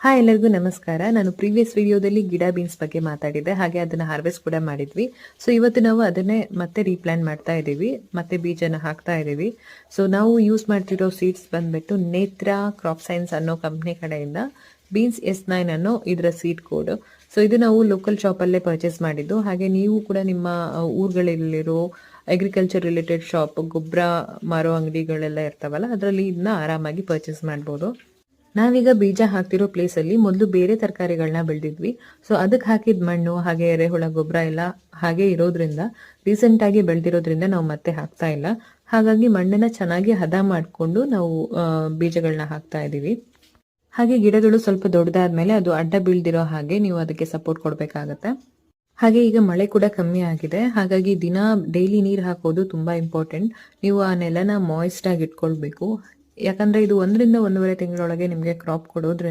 Hi ಎಲ್ಲರಿಗೂ ನಮಸ್ಕಾರ. ನಾನು ಪ್ರೀವಿಯಸ್ ವಿಡಿಯೋದಲ್ಲಿ ಗಿಡ ಬೀನ್ಸ್ ಬಗ್ಗೆ ಮಾತಾಡಿದ್ದೆ, ಹಾಗೆ ಅದನ್ನ ಹಾರ್ವೆಸ್ಟ್ ಕೂಡ ಮಾಡಿದ್ವಿ. ಸೊ ಇವತ್ತು ನಾವು ಅದನ್ನೇ ಮತ್ತೆ ರೀಪ್ಲಾಂಟ್ ಮಾಡ್ತಾ ಇದ್ದೀವಿ, ಮತ್ತೆ ಬೀಜನ ಹಾಕ್ತಾ ಇದ್ದೀವಿ. ಸೊ ನಾವು ಯೂಸ್ ಮಾಡ್ತಿರೋ ಸೀಡ್ಸ್ ಬಂದ್ಬಿಟ್ಟು ನೇತ್ರ ಕ್ರಾಪ್ ಸೈನ್ಸ್ ಅನ್ನೋ ಕಂಪ್ನಿ ಕಡೆಯಿಂದ ಬೀನ್ಸ್ S9 ಅನ್ನೋ ಇದರ ಸೀಡ್ ಕೋಡ್. ಸೊ ಇದು ನಾವು ಲೋಕಲ್ ಶಾಪಲ್ಲೇ ಪರ್ಚೇಸ್ ಮಾಡಿದ್ದು. ಹಾಗೆ ನೀವು ಕೂಡ ನಿಮ್ಮ ಊರುಗಳಲ್ಲಿರೋ ಅಗ್ರಿಕಲ್ಚರ್ ರಿಲೇಟೆಡ್ ಶಾಪ್, ಗೊಬ್ಬರ ಮಾರೋ ಅಂಗಡಿಗಳೆಲ್ಲ ಇರ್ತಾವಲ್ಲ, ಅದರಲ್ಲಿ ಇದನ್ನ ಆರಾಮಾಗಿ ಪರ್ಚೇಸ್ ಮಾಡ್ಬೋದು. ನಾವೀಗ ಬೀಜ ಹಾಕ್ತಿರೋ ಪ್ಲೇಸ್ ಅಲ್ಲಿ ಮೊದಲು ಬೇರೆ ತರಕಾರಿಗಳನ್ನ ಬೆಳೆದಿದ್ವಿ. ಸೊ ಅದಕ್ಕೆ ಹಾಕಿದ ಮಣ್ಣು ಹಾಗೆ ಎರೆಹುಳ ಗೊಬ್ಬರ ಎಲ್ಲ ಹಾಗೆ ಇರೋದ್ರಿಂದ, ರೀಸೆಂಟ್ ಆಗಿ ಬೆಳೆದಿರೋದ್ರಿಂದ ನಾವು ಮತ್ತೆ ಹಾಕ್ತಾ ಇಲ್ಲ. ಹಾಗಾಗಿ ಮಣ್ಣನ್ನ ಚೆನ್ನಾಗಿ ಹದ ಮಾಡಿಕೊಂಡು ನಾವು ಬೀಜಗಳನ್ನ ಹಾಕ್ತಾ ಇದೀವಿ. ಹಾಗೆ ಗಿಡಗಳು ಸ್ವಲ್ಪ ದೊಡ್ಡದಾದ್ಮೇಲೆ ಅದು ಅಡ್ಡ ಬೀಳ್ದಿರೋ ಹಾಗೆ ನೀವು ಅದಕ್ಕೆ ಸಪೋರ್ಟ್ ಕೊಡ್ಬೇಕಾಗತ್ತೆ. ಹಾಗೆ ಈಗ ಮಳೆ ಕೂಡ ಕಮ್ಮಿ ಆಗಿದೆ, ಹಾಗಾಗಿ ದಿನ ಡೈಲಿ ನೀರು ಹಾಕೋದು ತುಂಬಾ ಇಂಪಾರ್ಟೆಂಟ್. ನೀವು ಆ ನೆಲನ ಮಾಯಿಸ್ಟ್ ಆಗಿ ಇಟ್ಕೊಳ್ಬೇಕು. ಯಾಕಂದ್ರೆ ಇದು 1 ರಿಂದ 1.5 ತಿಂಗಳೊಳಗೆ ನಿಮ್ಗೆ ಕ್ರಾಪ್ ಕೊಡೋದ್ರಿಂದ